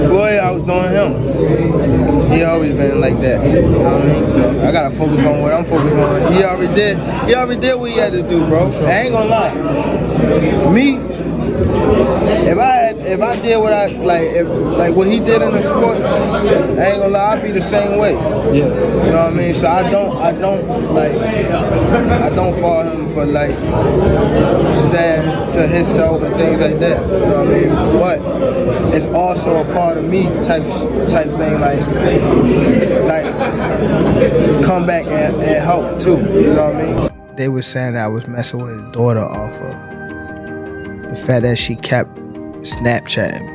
Floyd outdoing him. He always been like that. You know what I mean? So I gotta focus on what I'm focused on. He already did what he had to do, bro. I ain't gonna lie. Me, if I did what I like what he did in the sport, I ain't gonna lie, I'd be the same way. Yeah. You know what I mean? So I don't follow him for like stand to himself and things like that. You know what I mean? But it's also a part of me type thing, like come back and help too. You know what I mean? They was saying that I was messing with his daughter off of the fact that she kept Snapchatting me.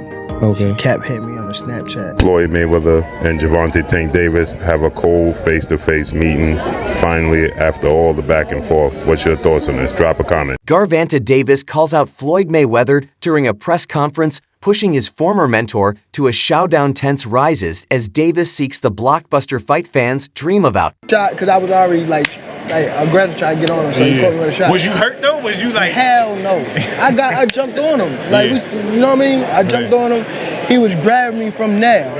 Okay. She kept hitting me on the Snapchat. Floyd Mayweather and Gervonta Tank Davis have a cold face-to-face meeting finally after all the back and forth. What's your thoughts on this? Drop a comment. Gervonta Davis calls out Floyd Mayweather during a press conference, pushing his former mentor to a showdown tense rises as Davis seeks the blockbuster fight fans dream about. Because I was already like aggressive trying to get on him, so he caught me with a shot. Was you hurt though? Was you like? Hell no. I jumped on him. Like you know what I mean? I jumped on him. He was grabbing me from there.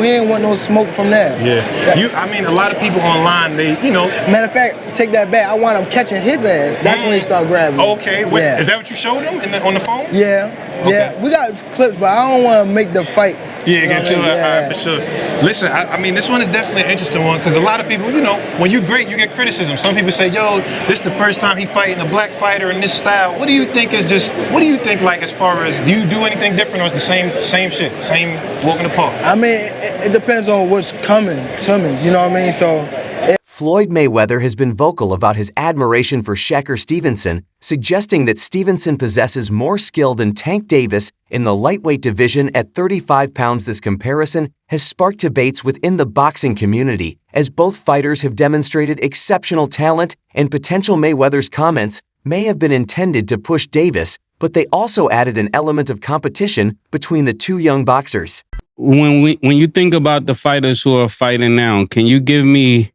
We ain't want no smoke from there. Yeah. I mean, a lot of people online, they, you know. Matter of fact, take that back. I wound up catching his ass. That's when he started grabbing me. Okay. Wait, is that what you showed him on the phone? Yeah. Okay. Yeah. We got clips, but I don't want to make the fight. Yeah, get to it. All right, for sure. Listen, I mean, this one is definitely an interesting one because a lot of people, you know, when you're great, you get criticism. Some people say, yo, this is the first time he fighting a black fighter in this style. What do you think like as far as, do you do anything different or is the same shit, same walk in the park? I mean, it depends on what's coming to me, you know what I mean? So. Floyd Mayweather has been vocal about his admiration for Shakur Stevenson, suggesting that Stevenson possesses more skill than Tank Davis in the lightweight division at 35 pounds. This comparison has sparked debates within the boxing community, as both fighters have demonstrated exceptional talent, and potential Mayweather's comments may have been intended to push Davis, but they also added an element of competition between the two young boxers. When you think about the fighters who are fighting now, can you give me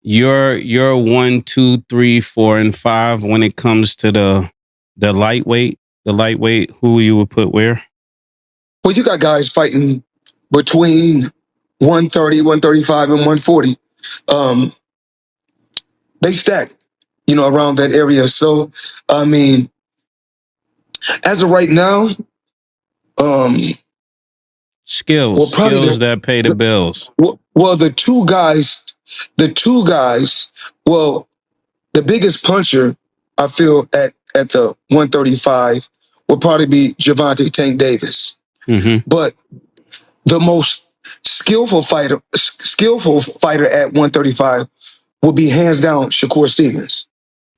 your 1, 2, 3, 4, and 5 when it comes to the lightweight? The lightweight, who you would put where? Well, you got guys fighting between 130, 135, and 140. They stack, you know, around that area. So, I mean, as of right now, skills that pay the bills. Well, the two guys, well, the biggest puncher, I feel, at the 135 would probably be Gervonta Tank Davis. Mm-hmm. But the most skillful fighter at 135 would be hands down Shakur Stevens.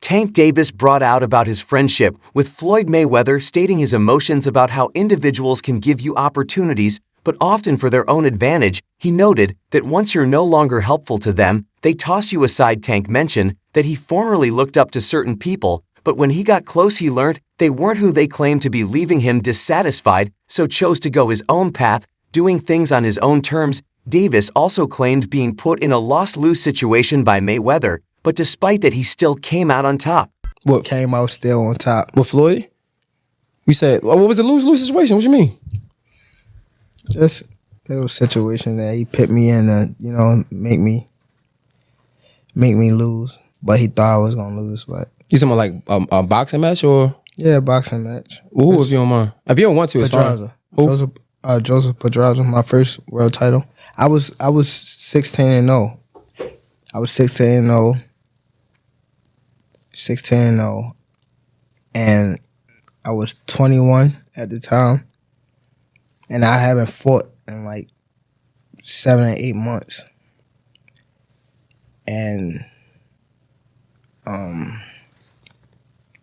Tank Davis brought out about his friendship with Floyd Mayweather, stating his emotions about how individuals can give you opportunities, but often for their own advantage. He noted that once you're no longer helpful to them, they toss you aside. Tank mentioned that he formerly looked up to certain people, but when he got close he learned they weren't who they claimed to be, leaving him dissatisfied, so chose to go his own path, doing things on his own terms. Davis also claimed being put in a lost-lose situation by Mayweather, but despite that he still came out on top. What came out still on top? With Floyd? We said, what was the lose-lose situation? What you mean? Just a little situation that he put me in to, you know, make me lose. But he thought I was gonna lose. But you talking about like a boxing match or? Yeah, a boxing match. Ooh, if you don't mind. If you don't want to, it's fine. Joseph Pedraza, my first world title. I was 16-0. I was 16-0. 16-0. And I was 21 at the time. And I haven't fought in like 7 or 8 months. And around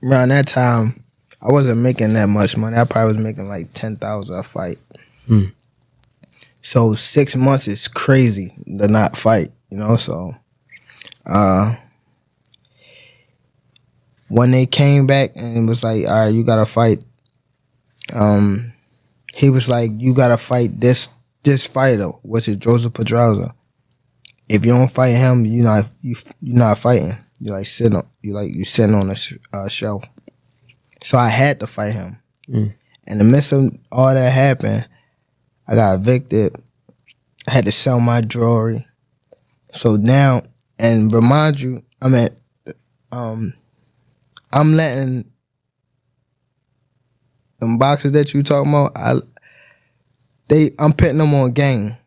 that time, I wasn't making that much money. I probably was making like $10,000 a fight. So 6 months is crazy to not fight, you know. So when they came back and it was like, all right, you gotta fight. He was like, you gotta fight this fighter, which is Joseph Pedraza. If you don't fight him, you're not fighting. You sitting on a shelf. So I had to fight him. In the midst of all that happened, I got evicted. I had to sell my jewelry. So now, and remind you, I'm letting them boxers that you talking about, I'm putting them on game.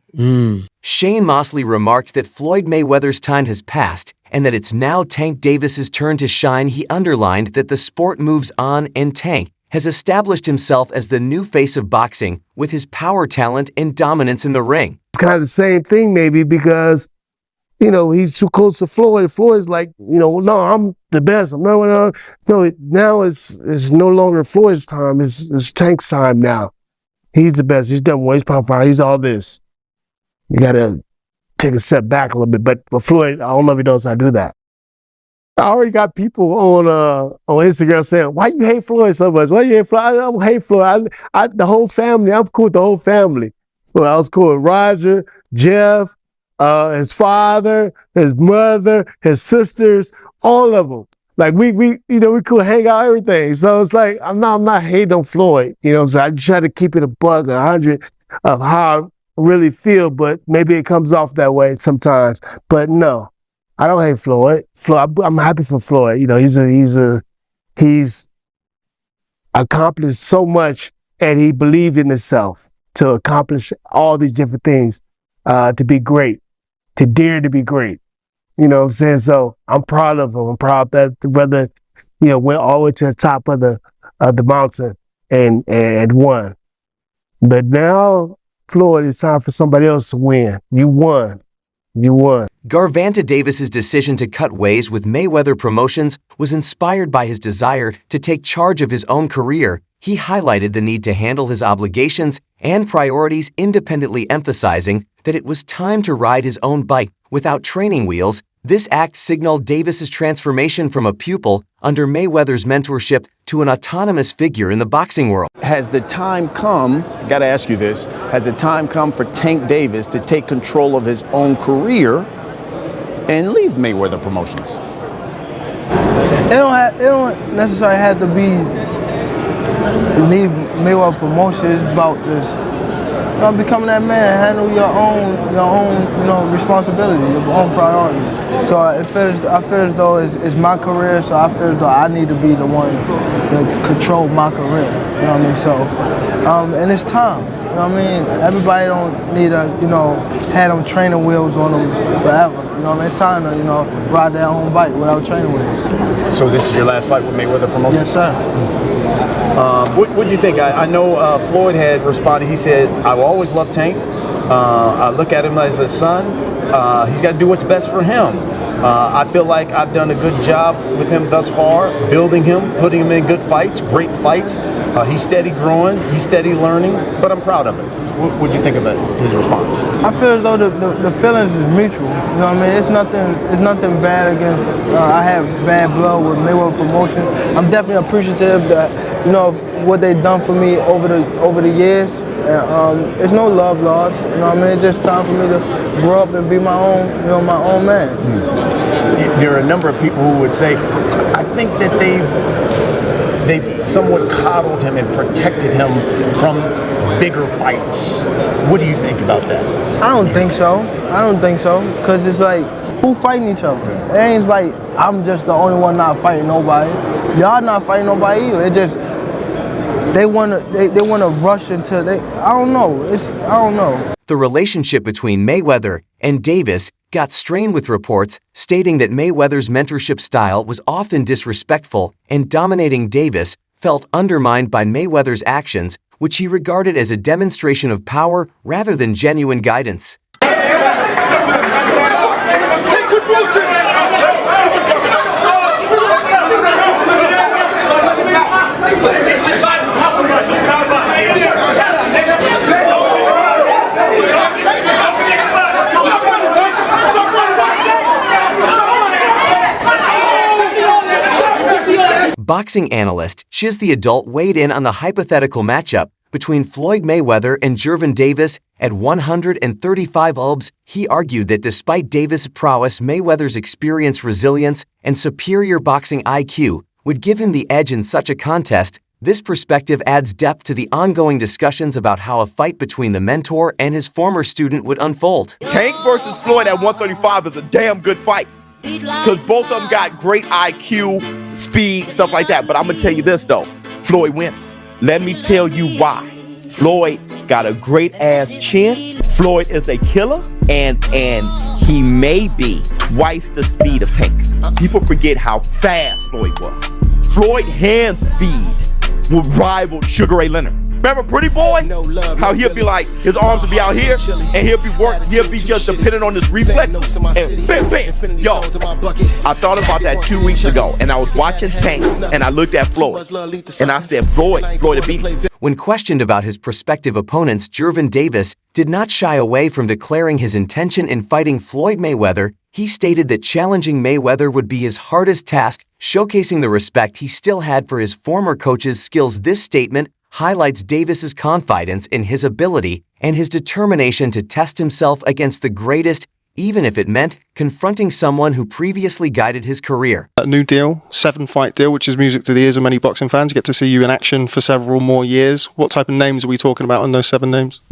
Shane Mosley remarked that Floyd Mayweather's time has passed and that it's now Tank Davis's turn to shine. He underlined that the sport moves on and Tank has established himself as the new face of boxing with his power, talent, and dominance in the ring. It's kind of the same thing maybe because, he's too close to Floyd. Floyd's like, no, I'm the best. No, now it's no longer Floyd's time. It's Tank's time now. He's the best. He's done more. He's power fighter. He's all this. You got to take a step back a little bit. But for Floyd, I don't know if he knows how to do that. I already got people on Instagram saying, why you hate Floyd so much? Why you hate Floyd? I don't hate Floyd. The whole family, I'm cool with the whole family. Well, I was cool with Roger, Jeff, his father, his mother, his sisters, all of them. Like we could hang out, everything. So it's like, I'm not hating on Floyd. So I try to keep it a buck, 100 of how I really feel, but maybe it comes off that way sometimes. But no, I don't hate Floyd. I'm happy for Floyd. He's accomplished so much, and he believed in himself to accomplish all these different things, to be great, to dare to be great. You know what I'm saying? So I'm proud of him. I'm proud that the brother, went all the way to the top of the mountain and won. But now, Floyd, it's time for somebody else to win. You won. Gervonta Davis's decision to cut ways with Mayweather Promotions was inspired by his desire to take charge of his own career. He highlighted the need to handle his obligations and priorities independently, emphasizing that it was time to ride his own bike without training wheels. This act signaled Davis's transformation from a pupil under Mayweather's mentorship to an autonomous figure in the boxing world. Has the time come, I gotta ask you this, has the time come for Tank Davis to take control of his own career and leave Mayweather Promotions? It don't necessarily have to be leave Mayweather Promotions. It's about just becoming that man, handle your own responsibility, your own priority. So I feel as though it's my career, so I feel as though I need to be the one to control my career. You know what I mean? So, and it's time. You know what I mean? Everybody don't need to, have them training wheels on them forever. You know what I mean? It's time to, ride their own bike without training wheels. So this is your last fight with Mayweather Promotions? Yes, sir. What do you think? I know Floyd had responded. He said, I will always love Tank. I look at him as a son. He's got to do what's best for him. I feel like I've done a good job with him thus far, building him, putting him in good fights, great fights. He's steady growing, he's steady learning, but I'm proud of it. What do you think of it, his response? I feel as though the feelings is mutual. You know what I mean? It's nothing bad against. I have bad blood with Mayweather Promotion. I'm definitely appreciative that what they've done for me over the years. It's no love lost. You know what I mean? It's just time for me to grow up and be my own man. There are a number of people who would say, I think that they've somewhat coddled him and protected him from bigger fights. What do you think about that? I don't think so. Because it's like, who fighting each other? It ain't like I'm just the only one not fighting nobody. Y'all not fighting nobody either. It just, they wanna rush into, I don't know. The relationship between Mayweather and Davis got strained with reports stating that Mayweather's mentorship style was often disrespectful and dominating. Davis felt undermined by Mayweather's actions, which he regarded as a demonstration of power rather than genuine guidance. Boxing analyst Shiz the Adult weighed in on the hypothetical matchup between Floyd Mayweather and Gervonta Davis at 135 ULBs. He argued that despite Davis' prowess, Mayweather's experience, resilience, and superior boxing IQ would give him the edge in such a contest. This perspective adds depth to the ongoing discussions about how a fight between the mentor and his former student would unfold. Tank versus Floyd at 135 is a damn good fight because both of them got great IQ, speed, stuff like that. But I'm going to tell you this, though. Floyd wins. Let me tell you why. Floyd got a great-ass chin. Floyd is a killer, and he may be twice the speed of Tank. People forget how fast Floyd was. Floyd hand speed would rival Sugar Ray Leonard. Remember Pretty Boy? How he'll be like, his arms will be out here, and he'll be just dependent on his reflex, and bam, bam. Yo, I thought about that 2 weeks ago, and I was watching Tank, and I looked at Floyd, and I said, Floyd to beat him. When questioned about his prospective opponents, Gervonta Davis did not shy away from declaring his intention in fighting Floyd Mayweather. He stated that challenging Mayweather would be his hardest task, showcasing the respect he still had for his former coach's skills. This statement highlights Davis's confidence in his ability and his determination to test himself against the greatest, even if it meant confronting someone who previously guided his career. A new deal, 7-fight deal, which is music to the ears of many boxing fans. You get to see you in action for several more years. What type of names are we talking about on those 7 names?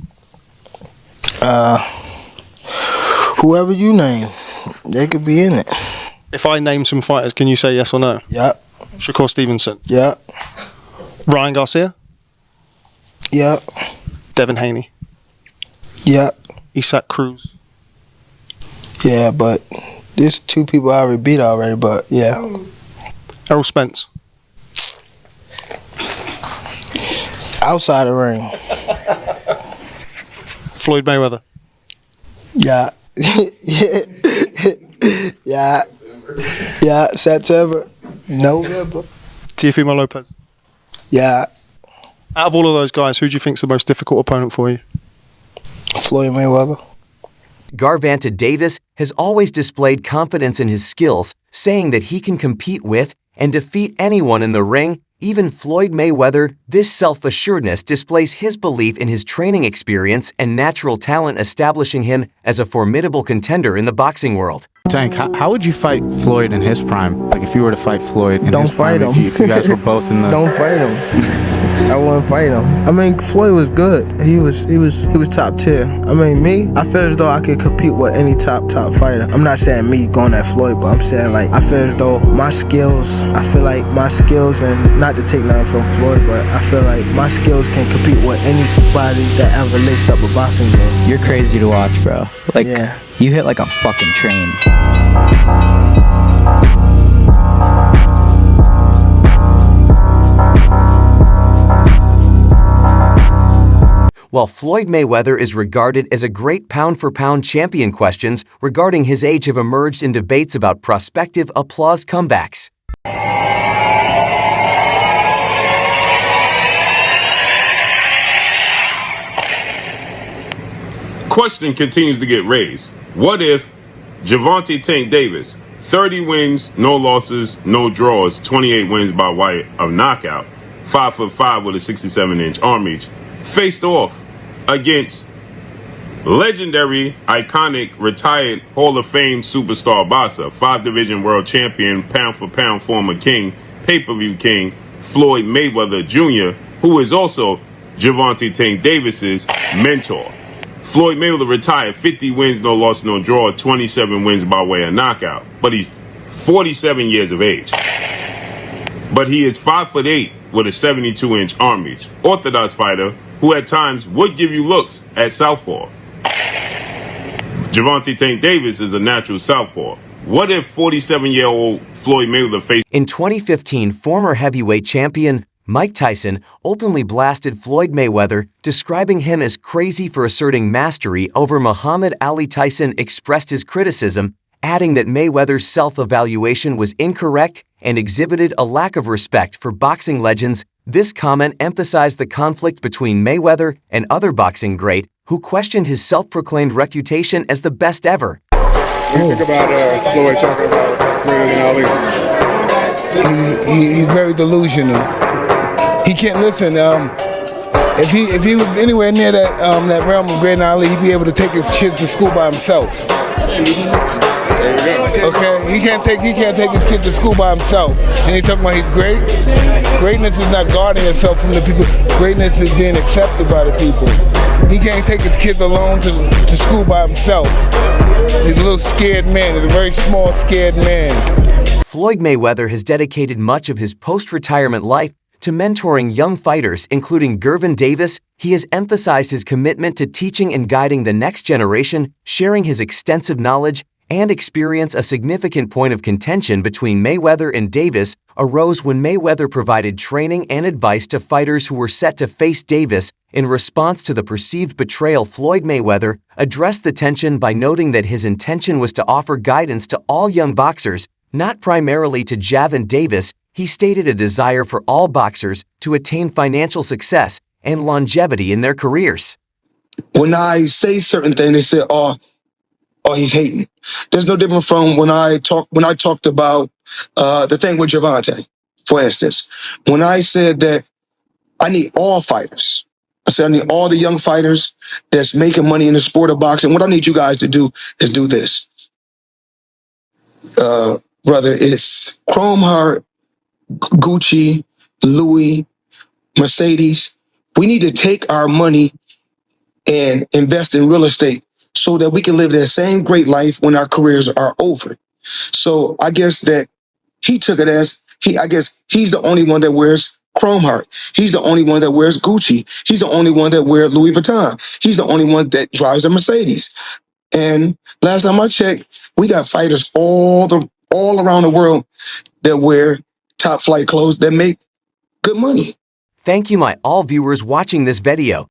Whoever you name, they could be in it. If I name some fighters, can you say yes or no? Yep. Shakur Stevenson? Yep. Ryan Garcia? Yep. Devin Haney? Yep. Isaac Cruz? Yeah, but there's 2 people I already beat already, but yeah. Errol Spence? Outside the ring. Floyd Mayweather? Yeah. Yeah. Yeah, September. November. Teofimo Lopez? Yeah. Out of all of those guys, who do you think is the most difficult opponent for you? Floyd Mayweather. Gervonta Davis has always displayed confidence in his skills, saying that he can compete with and defeat anyone in the ring, even Floyd Mayweather. This self-assuredness displays his belief in his training experience and natural talent, establishing him as a formidable contender in the boxing world. Tank, how would you fight Floyd in his prime? Like if you were to fight Floyd in his prime, Don't fight him. If you guys were both in the... Don't fight him. I wouldn't fight him. I mean, Floyd was good. He was top tier. I mean, me, I feel as though I could compete with any top fighter. I'm not saying me going at Floyd, but I'm saying like I feel as though my skills, and not to take nothing from Floyd, but I feel like my skills can compete with anybody that ever laced up a boxing game. You're crazy to watch, bro. Like, yeah. You hit like a fucking train. While Floyd Mayweather is regarded as a great pound-for-pound champion, questions regarding his age have emerged in debates about prospective applause comebacks. Question continues to get raised. What if Gervonta Tank Davis, 30 wins, no losses, no draws, 28 wins by way of knockout, 5'5" with a 67-inch arm reach, faced off against legendary, iconic, retired Hall of Fame superstar boxer, 5-division world champion, pound-for-pound former king, pay-per-view king, Floyd Mayweather Jr., who is also Gervonta Tank Davis's mentor. Floyd Mayweather retired, 50 wins, no loss, no draw, 27 wins by way of knockout. But he's 47 years of age. But he is 5'8" with a 72-inch arm reach. Orthodox fighter who at times would give you looks at southpaw. Gervonta Tank Davis is a natural southpaw. What if 47-year-old Floyd Mayweather faced... In 2015, former heavyweight champion Mike Tyson openly blasted Floyd Mayweather, describing him as crazy for asserting mastery over Muhammad Ali. Tyson expressed his criticism, adding that Mayweather's self-evaluation was incorrect and exhibited a lack of respect for boxing legends. This comment emphasized the conflict between Mayweather and other boxing great, who questioned his self-proclaimed reputation as the best ever. What do you think about Floyd talking about greater than Ali? He's very delusional. He can't listen. If he was anywhere near that realm of greater than Ali, he'd be able to take his kids to school by himself. Okay, he can't take his kid to school by himself. And he talking about he's great. Greatness is not guarding yourself from the people. Greatness is being accepted by the people. He can't take his kids alone to school by himself. He's a little scared man. He's a very small, scared man. Floyd Mayweather has dedicated much of his post-retirement life to mentoring young fighters, including Gervonta. He has emphasized his commitment to teaching and guiding the next generation, sharing his extensive knowledge and experience. A significant point of contention between Mayweather and Davis arose when Mayweather provided training and advice to fighters who were set to face Davis. In response to the perceived betrayal, Floyd Mayweather addressed the tension by noting that his intention was to offer guidance to all young boxers, not primarily to Gervonta Davis. He stated a desire for all boxers to attain financial success and longevity in their careers. When I say certain things, they say, "Oh, he's hating." There's no different from when I talked about the thing with Gervonta, for instance. When I said that I need all fighters, I said I need all the young fighters that's making money in the sport of boxing. What I need you guys to do is do this. Brother, it's Chrome Heart, Gucci, Louis, Mercedes. We need to take our money and invest in real estate so that we can live that same great life when our careers are over. So I guess that he took it as I guess he's the only one that wears Chrome Heart. He's the only one that wears Gucci. He's the only one that wears Louis Vuitton. He's the only one that drives a Mercedes. And last time I checked, we got fighters all around the world that wear top flight clothes that make good money. Thank you, my all viewers watching this video.